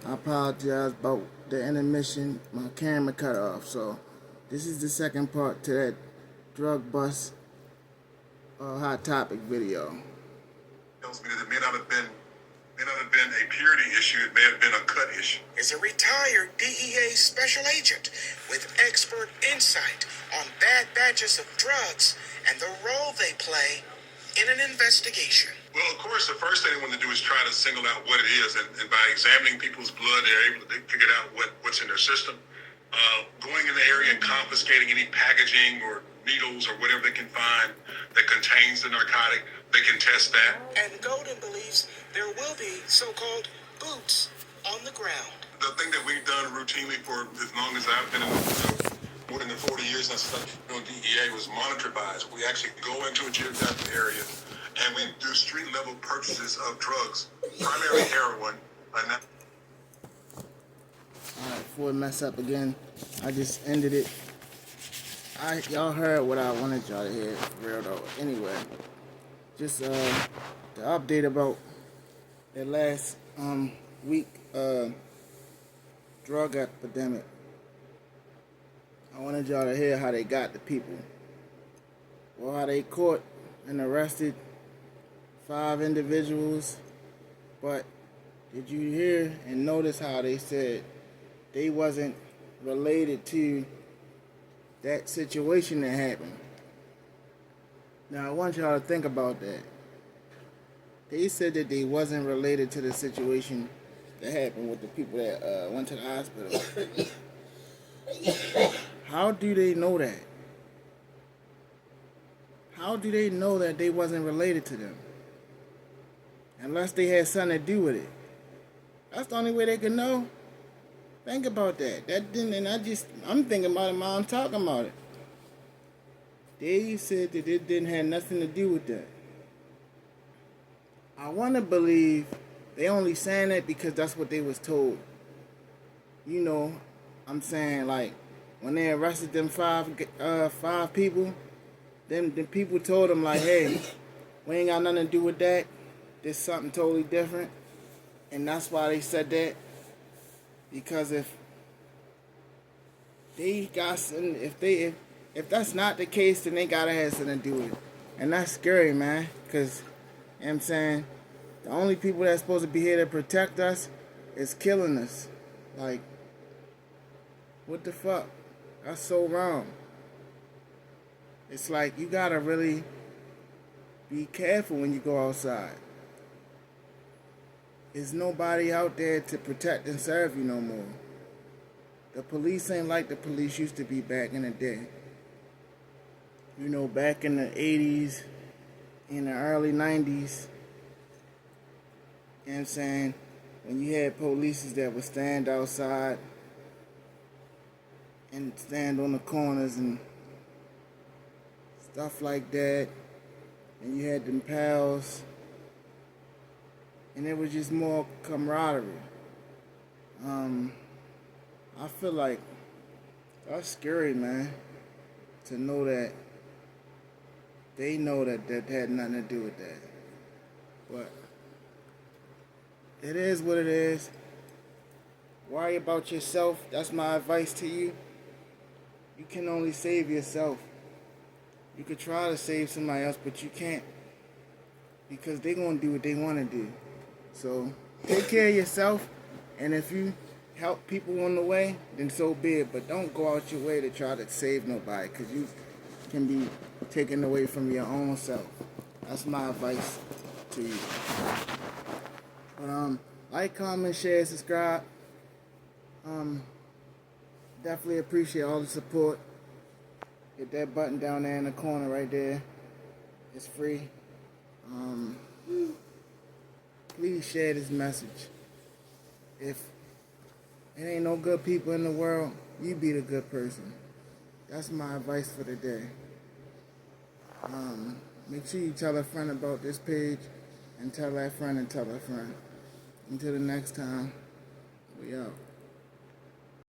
I apologize about the intermission. My camera cut off. So this is the second part to that drug bust hot topic video. Tells me that it may not have been a purity issue. It may have been a cut issue. Is a retired DEA special agent with expert insight on bad batches of drugs and the role they play in an investigation. Well, of course, the first thing they want to do is try to single out what it is, and by examining people's blood, they're able to figure out what's in their system. Going in the area and confiscating any packaging or needles or whatever they can find that contains the narcotic, they can test that. And Golden believes there will be so-called boots on the ground. The thing that we've done routinely for as long as I've been in more than 40 years since I started doing DEA was monitor buys. We actually go into a geographic area and we do street-level purchases of drugs, primarily heroin. Alright, before we mess up again, I just ended it. Y'all heard what I wanted y'all to hear, for real though. Anyway, just the update about that last week drug epidemic. I wanted y'all to hear how they got the people. Well, how they caught and arrested 5 individuals. But did you hear and notice how they said they wasn't related to that situation that happened? Now I want y'all to think about that. They said that they wasn't related to the situation that happened with the people that went to the hospital. How do they know that? How do they know that they wasn't related to them? Unless they had something to do with it. That's the only way they can know. Think about that. I'm thinking about it while I'm talking about it. They said that it didn't have nothing to do with that. I want to believe they only saying that because that's what they was told. You know, I'm saying, like, when they arrested them five people, the people told them, like, hey, we ain't got nothing to do with that. There's something totally different. And that's why they said that. Because if they got something, if that's not the case, then they gotta have something to do with it. And that's scary, man. Because, you know what I'm saying, the only people that's supposed to be here to protect us is killing us. Like, what the fuck? That's so wrong. It's like you gotta really be careful when you go outside. There's nobody out there to protect and serve you no more. The police ain't like the police used to be back in the day. You know, back in the 80s, in the early 90s, you know what I'm saying? When you had police that would stand outside and stand on the corners and stuff like that. And you had them pals. And it was just more camaraderie. I feel like that's scary, man. To know that they know that had nothing to do with that. But it is what it is. Worry about yourself. That's my advice to you. You can only save yourself. You could try to save somebody else, but you can't. Because they're going to do what they want to do. So, take care of yourself. And if you help people on the way, then so be it. But don't go out your way to try to save nobody. Because you can be taken away from your own self. That's my advice to you. But, like, comment, share, subscribe. Definitely appreciate all the support. Hit that button down there in the corner right there. It's free. Please share this message. If it ain't no good people in the world, you be the good person. That's my advice for the day. Make sure you tell a friend about this page and tell that friend and tell a friend. Until the next time, we out.